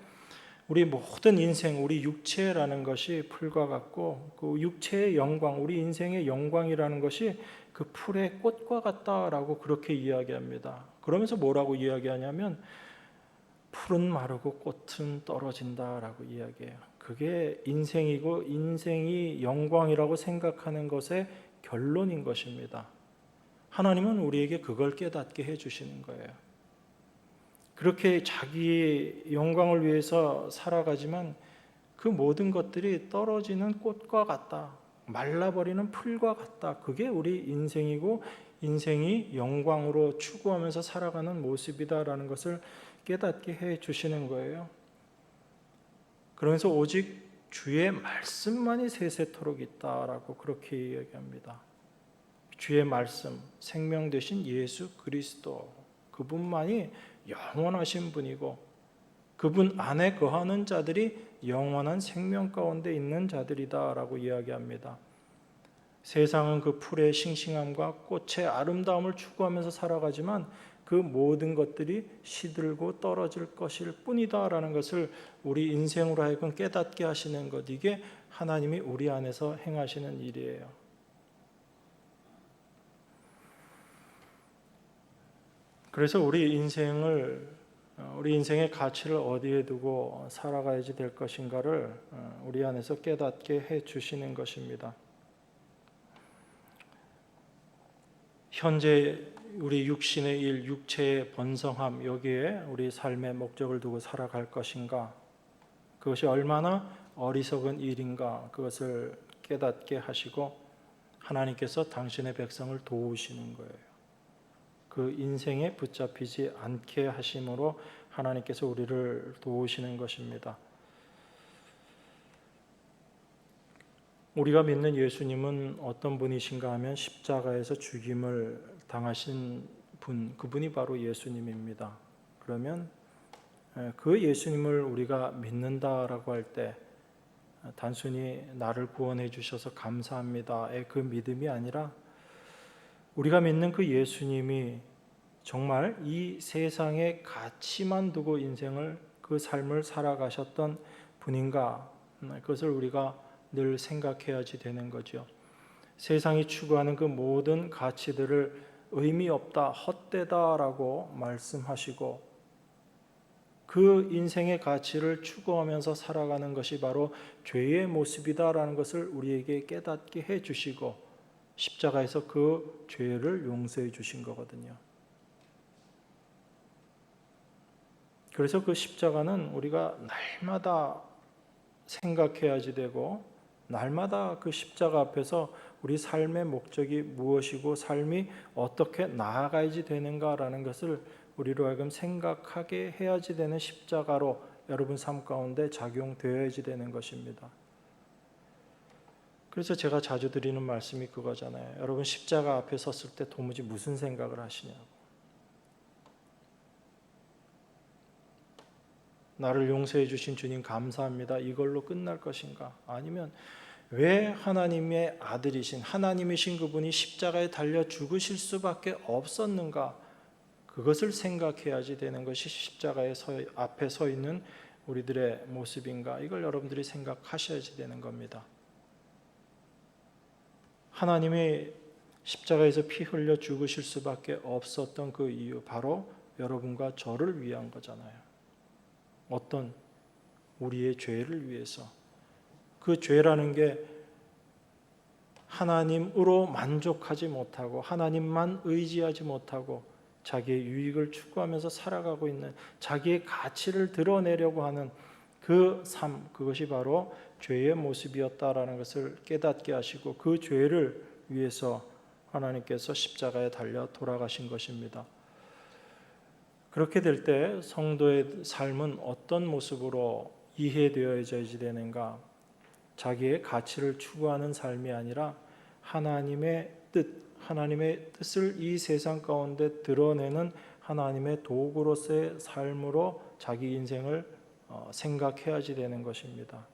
우리 모든 인생, 우리 육체라는 것이 풀과 같고 그 육체의 영광, 우리 인생의 영광이라는 것이 그 풀의 꽃과 같다라고 그렇게 이야기합니다. 그러면서 뭐라고 이야기하냐면 풀은 마르고 꽃은 떨어진다라고 이야기해요. 그게 인생이고 인생이 영광이라고 생각하는 것의 결론인 것입니다. 하나님은 우리에게 그걸 깨닫게 해주시는 거예요. 그렇게 자기 영광을 위해서 살아가지만 그 모든 것들이 떨어지는 꽃과 같다, 말라버리는 풀과 같다. 그게 우리 인생이고 인생이 영광으로 추구하면서 살아가는 모습이다라는 것을 깨닫게 해 주시는 거예요. 그러면서 오직 주의 말씀만이 세세토록 있다라고 그렇게 이야기합니다. 주의 말씀, 생명 되신 예수 그리스도, 그분만이 영원하신 분이고 그분 안에 거하는 자들이 영원한 생명 가운데 있는 자들이다라고 이야기합니다. 세상은 그 풀의 싱싱함과 꽃의 아름다움을 추구하면서 살아가지만 그 모든 것들이 시들고 떨어질 것일 뿐이다라는 것을 우리 인생으로 하여금 깨닫게 하시는 것, 이게 하나님이 우리 안에서 행하시는 일이에요. 그래서 우리 인생의 가치를 어디에 두고 살아가야지 될 것인가를 우리 안에서 깨닫게 해 주시는 것입니다. 현재 우리 육신의 일, 육체의 번성함, 여기에 우리 삶의 목적을 두고 살아갈 것인가, 그것이 얼마나 어리석은 일인가, 그것을 깨닫게 하시고 하나님께서 당신의 백성을 도우시는 거예요. 그 인생에 붙잡히지 않게 하심으로 하나님께서 우리를 도우시는 것입니다. 우리가 믿는 예수님은 어떤 분이신가 하면 십자가에서 죽임을 당하신 분, 그분이 바로 예수님입니다. 그러면 그 예수님을 우리가 믿는다라고 할 때 단순히 나를 구원해 주셔서 감사합니다의 그 믿음이 아니라 우리가 믿는 그 예수님이 정말 이 세상의 가치만 두고 인생을, 그 삶을 살아가셨던 분인가, 그것을 우리가 늘 생각해야지 되는 거죠. 세상이 추구하는 그 모든 가치들을 의미 없다, 헛되다라고 말씀하시고 그 인생의 가치를 추구하면서 살아가는 것이 바로 죄의 모습이다라는 것을 우리에게 깨닫게 해주시고 십자가에서 그 죄를 용서해 주신 거거든요. 그래서 그 십자가는 우리가 날마다 생각해야지 되고 날마다 그 십자가 앞에서 우리 삶의 목적이 무엇이고 삶이 어떻게 나아가야지 되는가라는 것을 우리로 하여금 생각하게 해야지 되는 십자가로 여러분 삶 가운데 작용되어야지 되는 것입니다. 그래서 제가 자주 드리는 말씀이 그거잖아요. 여러분 십자가 앞에 섰을 때 도무지 무슨 생각을 하시냐고. 나를 용서해 주신 주님 감사합니다. 이걸로 끝날 것인가? 아니면 왜 하나님의 아들이신, 하나님이신 그분이 십자가에 달려 죽으실 수밖에 없었는가? 그것을 생각해야지 되는 것이 십자가의 앞에 서 있는 우리들의 모습인가? 이걸 여러분들이 생각하셔야지 되는 겁니다. 하나님이 십자가에서 피 흘려 죽으실 수밖에 없었던 그 이유, 바로 여러분과 저를 위한 거잖아요. 어떤 우리의 죄를 위해서. 그 죄라는 게 하나님으로 만족하지 못하고 하나님만 의지하지 못하고 자기의 유익을 추구하면서 살아가고 있는, 자기의 가치를 드러내려고 하는 그 삶, 그것이 바로 죄의 모습이었다라는 것을 깨닫게 하시고 그 죄를 위해서 하나님께서 십자가에 달려 돌아가신 것입니다. 그렇게 될 때 성도의 삶은 어떤 모습으로 이해되어야지 되는가? 자기의 가치를 추구하는 삶이 아니라 하나님의 뜻을 이 세상 가운데 드러내는 하나님의 도구로서의 삶으로 자기 인생을 생각해야지 되는 것입니다.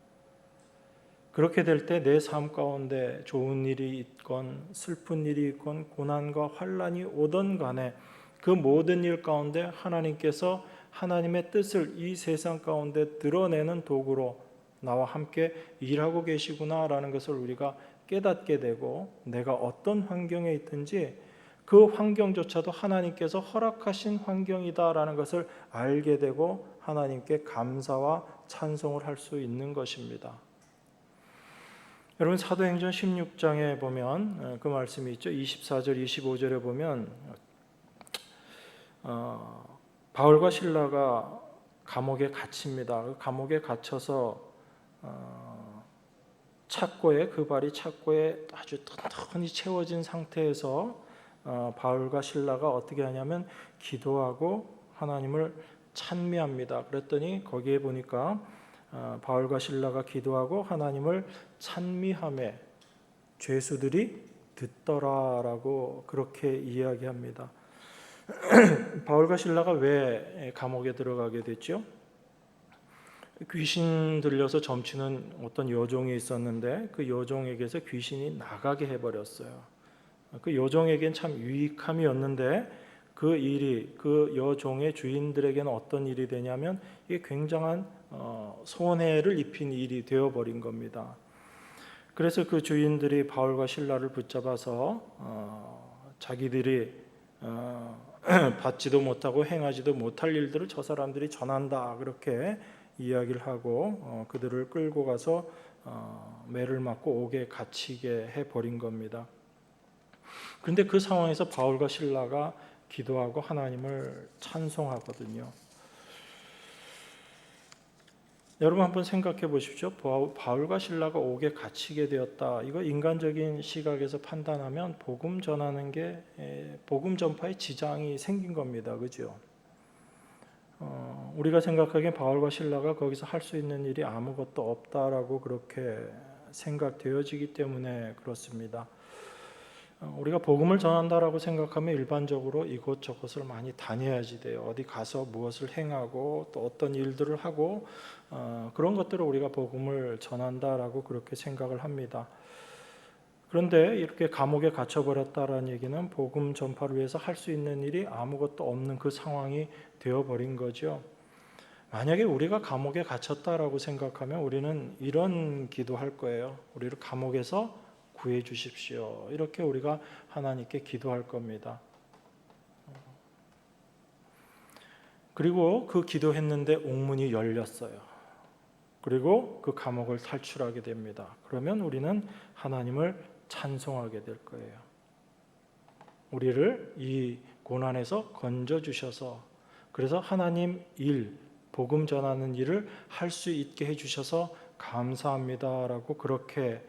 그렇게 될 때 내 삶 가운데 좋은 일이 있건 슬픈 일이 있건 고난과 환난이 오던 간에 그 모든 일 가운데 하나님께서 하나님의 뜻을 이 세상 가운데 드러내는 도구로 나와 함께 일하고 계시구나라는 것을 우리가 깨닫게 되고 내가 어떤 환경에 있든지 그 환경조차도 하나님께서 허락하신 환경이다라는 것을 알게 되고 하나님께 감사와 찬송을 할 수 있는 것입니다. 여러분, 사도행전 16장에 보면 그 말씀이 있죠. 24절 25절에 보면 바울과 실라가 감옥에 갇힙니다. 감옥에 갇혀서 착고에, 그 발이 착고에 아주 튼튼히 채워진 상태에서 바울과 실라가 어떻게 하냐면 기도하고 하나님을 찬미합니다. 그랬더니 거기에 보니까 바울과 실라가 기도하고 하나님을 찬미하매 죄수들이 듣더라라고 그렇게 이야기합니다. 바울과 실라가 왜 감옥에 들어가게 됐죠? 귀신 들려서 점치는 어떤 여종이 있었는데 그 여종에게서 귀신이 나가게 해버렸어요. 그 여종에겐 참 유익함이었는데 그 일이 그 여종의 주인들에게는 어떤 일이 되냐면 이게 굉장한 손해를 입힌 일이 되어버린 겁니다. 그래서 그 주인들이 바울과 실라를 붙잡아서 자기들이 받지도 못하고 행하지도 못할 일들을 저 사람들이 전한다 그렇게 이야기를 하고 그들을 끌고 가서 매를 맞고 옥에 갇히게 해버린 겁니다. 그런데 그 상황에서 바울과 실라가 기도하고 하나님을 찬송하거든요. 여러분 한번 생각해 보십시오. 바울과 실라가 옥에 갇히게 되었다. 이거 인간적인 시각에서 판단하면 복음 전하는 게 복음 전파에 지장이 생긴 겁니다. 그죠? 우리가 생각하기엔 바울과 실라가 거기서 할 수 있는 일이 아무것도 없다라고 그렇게 생각되어지기 때문에 그렇습니다. 우리가 복음을 전한다라고 생각하면 일반적으로 이곳저곳을 많이 다녀야지 돼요. 어디 가서 무엇을 행하고 또 어떤 일들을 하고 그런 것들을 우리가 복음을 전한다라고 그렇게 생각을 합니다. 그런데 이렇게 감옥에 갇혀버렸다라는 얘기는 복음 전파를 위해서 할 수 있는 일이 아무것도 없는 그 상황이 되어버린 거죠. 만약에 우리가 감옥에 갇혔다라고 생각하면 우리는 이런 기도할 거예요. 우리를 감옥에서 구해 주십시오. 이렇게 우리가 하나님께 기도할 겁니다. 그리고 그 기도했는데 옥문이 열렸어요. 그리고 그 감옥을 탈출하게 됩니다. 그러면 우리는 하나님을 찬송하게 될 거예요. 우리를 이 고난에서 건져 주셔서 그래서 하나님 일, 복음 전하는 일을 할 수 있게 해 주셔서 감사합니다라고 그렇게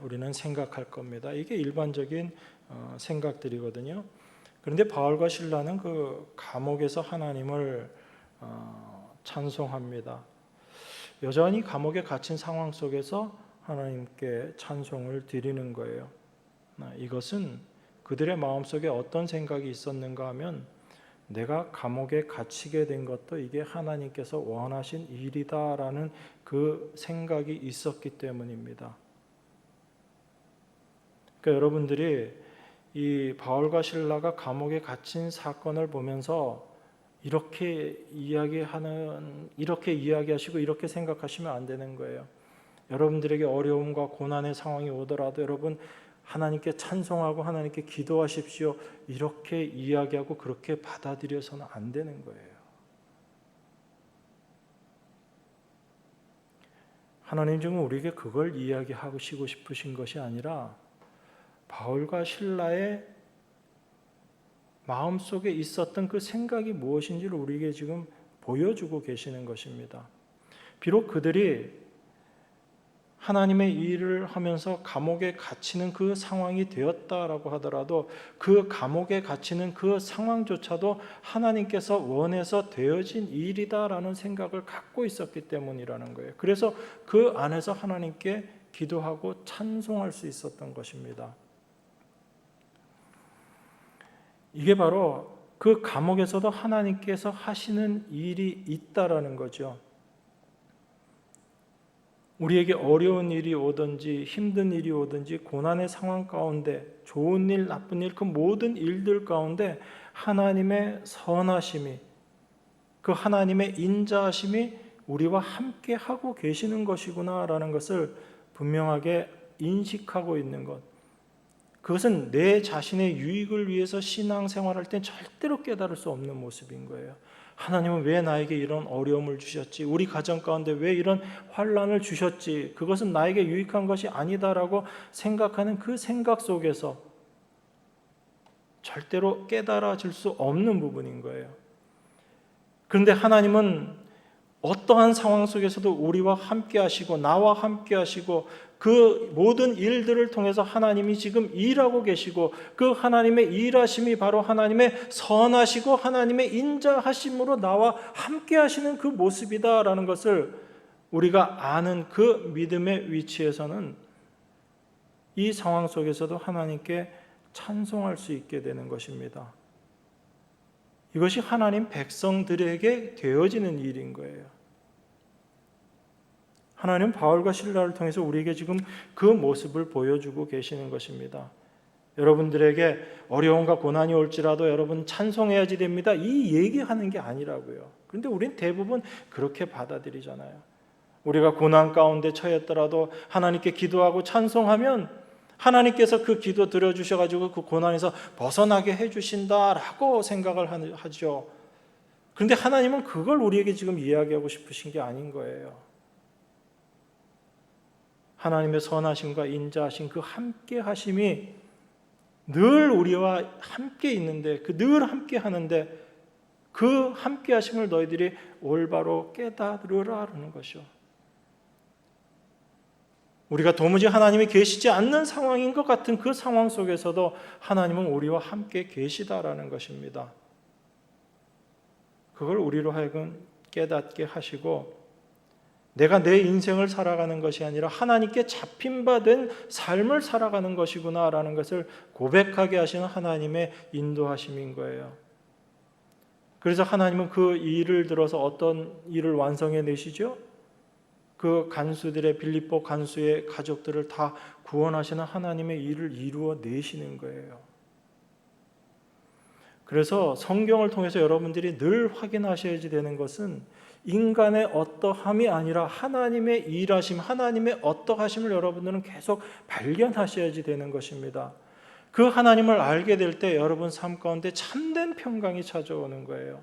우리는 생각할 겁니다. 이게 일반적인 생각들이거든요. 그런데 바울과 실라는 그 감옥에서 하나님을 찬송합니다. 여전히 감옥에 갇힌 상황 속에서 하나님께 찬송을 드리는 거예요. 이것은 그들의 마음속에 어떤 생각이 있었는가 하면 내가 감옥에 갇히게 된 것도 이게 하나님께서 원하신 일이다라는 그 생각이 있었기 때문입니다. 그러니까 여러분들이 이 바울과 실라가 감옥에 갇힌 사건을 보면서 이렇게 이야기하시고 이렇게 생각하시면 안 되는 거예요. 여러분들에게 어려움과 고난의 상황이 오더라도 여러분 하나님께 찬송하고 하나님께 기도하십시오. 이렇게 이야기하고 그렇게 받아들여서는 안 되는 거예요. 하나님 지금 우리에게 그걸 이야기하시고 싶으신 것이 아니라 바울과 실라의 마음속에 있었던 그 생각이 무엇인지를 우리에게 지금 보여주고 계시는 것입니다. 비록 그들이 하나님의 일을 하면서 감옥에 갇히는 그 상황이 되었다라고 하더라도 그 감옥에 갇히는 그 상황조차도 하나님께서 원해서 되어진 일이다라는 생각을 갖고 있었기 때문이라는 거예요. 그래서 그 안에서 하나님께 기도하고 찬송할 수 있었던 것입니다. 이게 바로 그 감옥에서도 하나님께서 하시는 일이 있다라는 거죠. 우리에게 어려운 일이 오든지 힘든 일이 오든지 고난의 상황 가운데 좋은 일, 나쁜 일, 그 모든 일들 가운데 하나님의 선하심이 그 하나님의 인자하심이 우리와 함께 하고 계시는 것이구나라는 것을 분명하게 인식하고 있는 것. 그것은 내 자신의 유익을 위해서 신앙생활할 땐 절대로 깨달을 수 없는 모습인 거예요. 하나님은 왜 나에게 이런 어려움을 주셨지? 우리 가정 가운데 왜 이런 환난을 주셨지? 그것은 나에게 유익한 것이 아니다라고 생각하는 그 생각 속에서 절대로 깨달아질 수 없는 부분인 거예요. 그런데 하나님은 어떠한 상황 속에서도 우리와 함께 하시고 나와 함께 하시고 그 모든 일들을 통해서 하나님이 지금 일하고 계시고 그 하나님의 일하심이 바로 하나님의 선하시고 하나님의 인자하심으로 나와 함께 하시는 그 모습이다라는 것을 우리가 아는 그 믿음의 위치에서는 이 상황 속에서도 하나님께 찬송할 수 있게 되는 것입니다. 이것이 하나님 백성들에게 되어지는 일인 거예요. 하나님은 바울과 실라를 통해서 우리에게 지금 그 모습을 보여주고 계시는 것입니다. 여러분들에게 어려움과 고난이 올지라도 여러분 찬송해야지 됩니다. 이 얘기하는 게 아니라고요. 그런데 우린 대부분 그렇게 받아들이잖아요. 우리가 고난 가운데 처했더라도 하나님께 기도하고 찬송하면 하나님께서 그 기도 들어주셔가지고 그 고난에서 벗어나게 해주신다라고 생각을 하죠. 그런데 하나님은 그걸 우리에게 지금 이야기하고 싶으신 게 아닌 거예요. 하나님의 선하심과 인자하심 그 함께 하심이 늘 우리와 함께 있는데 그 늘 함께 하는데 그 함께 하심을 너희들이 올바로 깨달으라는 것이요. 우리가 도무지 하나님이 계시지 않는 상황인 것 같은 그 상황 속에서도 하나님은 우리와 함께 계시다라는 것입니다. 그걸 우리로 하여금 깨닫게 하시고 내가 내 인생을 살아가는 것이 아니라 하나님께 잡힌바된 삶을 살아가는 것이구나라는 것을 고백하게 하시는 하나님의 인도하심인 거예요. 그래서 하나님은 그 일을 들어서 어떤 일을 완성해 내시죠? 그 간수들의 빌립보 간수의 가족들을 다 구원하시는 하나님의 일을 이루어 내시는 거예요. 그래서 성경을 통해서 여러분들이 늘 확인하셔야지 되는 것은 인간의 어떠함이 아니라 하나님의 일하심, 하나님의 어떠하심을 여러분들은 계속 발견하셔야지 되는 것입니다. 그 하나님을 알게 될 때 여러분 삶 가운데 참된 평강이 찾아오는 거예요.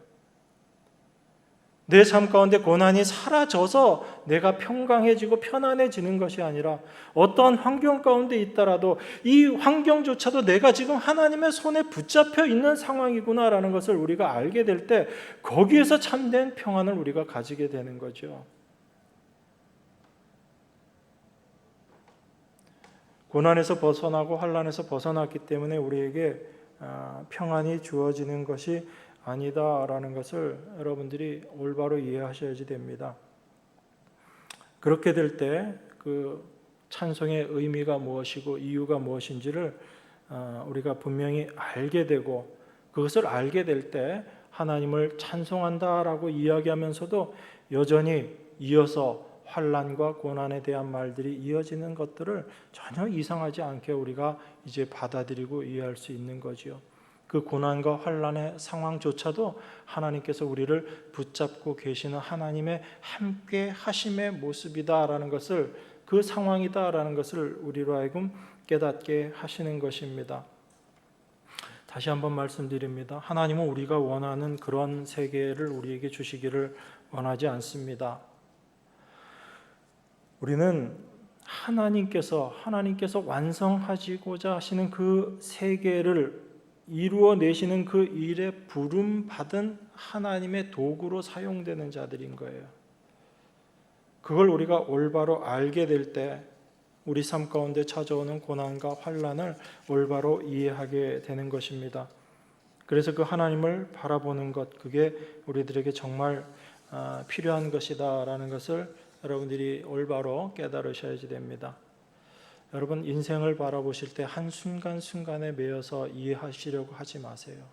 내 삶 가운데 고난이 사라져서 내가 평강해지고 편안해지는 것이 아니라 어떠한 환경 가운데 있더라도 이 환경조차도 내가 지금 하나님의 손에 붙잡혀 있는 상황이구나라는 것을 우리가 알게 될 때 거기에서 참된 평안을 우리가 가지게 되는 거죠. 고난에서 벗어나고 환난에서 벗어났기 때문에 우리에게 평안이 주어지는 것이 아니다라는 것을 여러분들이 올바로 이해하셔야지 됩니다. 그렇게 될 때 그 찬송의 의미가 무엇이고 이유가 무엇인지를 우리가 분명히 알게 되고 그것을 알게 될 때 하나님을 찬송한다라고 이야기하면서도 여전히 이어서 환난과 고난에 대한 말들이 이어지는 것들을 전혀 이상하지 않게 우리가 이제 받아들이고 이해할 수 있는 거지요. 그 고난과 환난의 상황조차도 하나님께서 우리를 붙잡고 계시는 하나님의 함께 하심의 모습이다라는 것을 그 상황이다라는 것을 우리로 하여금 깨닫게 하시는 것입니다. 다시 한번 말씀드립니다. 하나님은 우리가 원하는 그런 세계를 우리에게 주시기를 원하지 않습니다. 우리는 하나님께서 완성하시고자 하시는 그 세계를 이루어내시는 그 일에 부름받은 하나님의 도구로 사용되는 자들인 거예요. 그걸 우리가 올바로 알게 될 때 우리 삶 가운데 찾아오는 고난과 환난을 올바로 이해하게 되는 것입니다. 그래서 그 하나님을 바라보는 것, 그게 우리들에게 정말 필요한 것이다라는 것을 여러분들이 올바로 깨달으셔야지 됩니다. 여러분 인생을 바라보실 때 한순간순간에 매여서 이해하시려고 하지 마세요.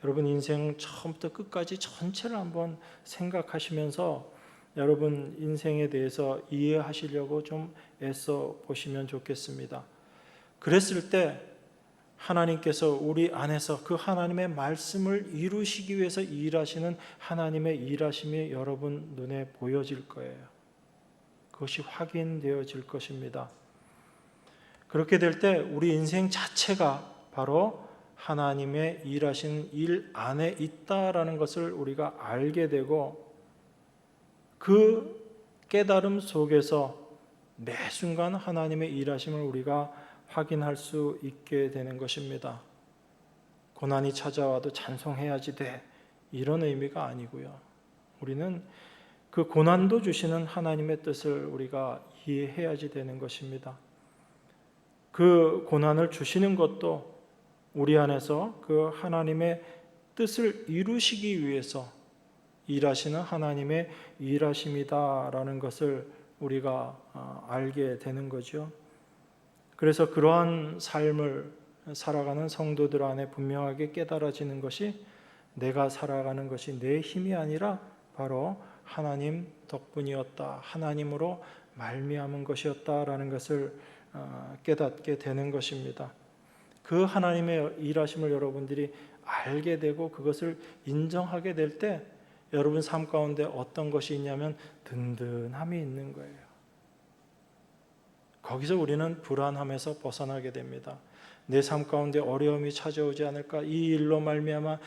여러분 인생 처음부터 끝까지 전체를 한번 생각하시면서 여러분 인생에 대해서 이해하시려고 좀 애써 보시면 좋겠습니다. 그랬을 때 하나님께서 우리 안에서 그 하나님의 말씀을 이루시기 위해서 일하시는 하나님의 일하심이 여러분 눈에 보여질 거예요. 그것이 확인되어질 것입니다. 그렇게 될 때 우리 인생 자체가 바로 하나님의 일하신 일 안에 있다라는 것을 우리가 알게 되고, 그 깨달음 속에서 매 순간 하나님의 일하심을 우리가 확인할 수 있게 되는 것입니다. 고난이 찾아와도 찬송해야지 돼, 이런 의미가 아니고요. 우리는 그 고난도 주시는 하나님의 뜻을 우리가 이해해야지 되는 것입니다. 그 고난을 주시는 것도 우리 안에서 그 하나님의 뜻을 이루시기 위해서 일하시는 하나님의 일하심이다라는 것을 우리가 알게 되는 거죠. 그래서 그러한 삶을 살아가는 성도들 안에 분명하게 깨달아지는 것이, 내가 살아가는 것이 내 힘이 아니라 바로 하나님 덕분이었다, 하나님으로 말미암은 것이었다라는 것을 깨닫게 되는 것입니다. 그 하나님의 일하심을 여러분들이 알게 되고 그것을 인정하게 될 때 여러분 삶 가운데 어떤 것이 있냐면 든든함이 있는 거예요. 거기서 우리는 불안함에서 벗어나게 됩니다. 내 삶 가운데 어려움이 찾아오지 않을까? 이 일로 말미암아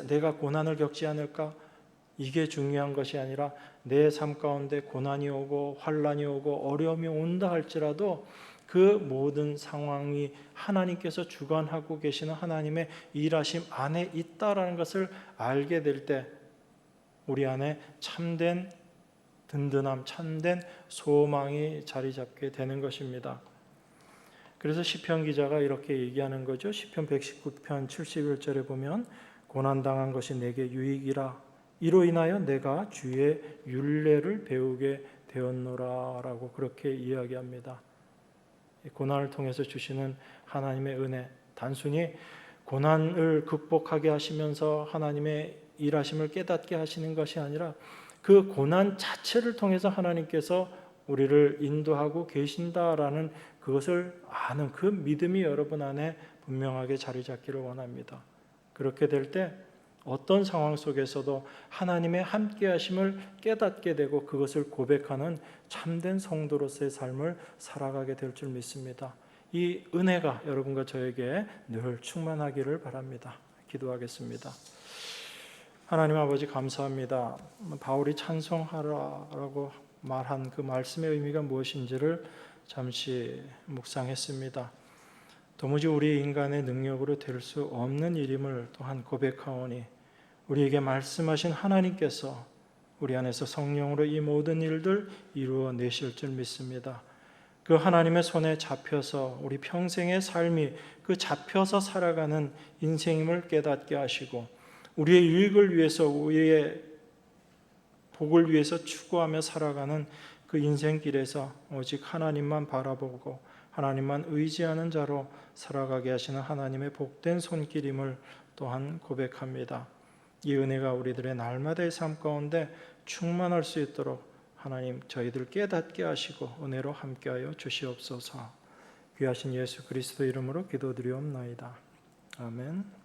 내가 고난을 겪지 않을까? 이게 중요한 것이 아니라 내 삶 가운데 고난이 오고 환난이 오고 어려움이 온다 할지라도 그 모든 상황이 하나님께서 주관하고 계시는 하나님의 일하심 안에 있다라는 것을 알게 될 때 우리 안에 참된 든든함, 참된 소망이 자리 잡게 되는 것입니다. 그래서 시편 기자가 이렇게 얘기하는 거죠. 시편 119편 71절에 보면 고난당한 것이 내게 유익이라, 이로 인하여 내가 주의 율례를 배우게 되었노라 라고 그렇게 이야기합니다. 고난을 통해서 주시는 하나님의 은혜, 단순히 고난을 극복하게 하시면서 하나님의 일하심을 깨닫게 하시는 것이 아니라 그 고난 자체를 통해서 하나님께서 우리를 인도하고 계신다라는 그것을 아는 그 믿음이 여러분 안에 분명하게 자리 잡기를 원합니다. 그렇게 될 때 어떤 상황 속에서도 하나님의 함께 하심을 깨닫게 되고 그것을 고백하는 참된 성도로서의 삶을 살아가게 될 줄 믿습니다. 이 은혜가 여러분과 저에게 늘 충만하기를 바랍니다. 기도하겠습니다. 하나님 아버지 감사합니다. 바울이 찬송하라라고 말한 그 말씀의 의미가 무엇인지를 잠시 묵상했습니다. 도무지 우리 인간의 능력으로 될 수 없는 일임을 또한 고백하오니 우리에게 말씀하신 하나님께서 우리 안에서 성령으로 이 모든 일들 이루어 내실 줄 믿습니다. 그 하나님의 손에 잡혀서 우리 평생의 삶이 그 잡혀서 살아가는 인생임을 깨닫게 하시고 우리의 유익을 위해서, 우리의 복을 위해서 추구하며 살아가는 그 인생길에서 오직 하나님만 바라보고 하나님만 의지하는 자로 살아가게 하시는 하나님의 복된 손길임을 또한 고백합니다. 이 은혜가 우리들의 날마다의 삶 가운데 충만할 수 있도록 하나님 저희들 깨닫게 하시고 은혜로 함께하여 주시옵소서. 귀하신 예수 그리스도 이름으로 기도드리옵나이다. 아멘.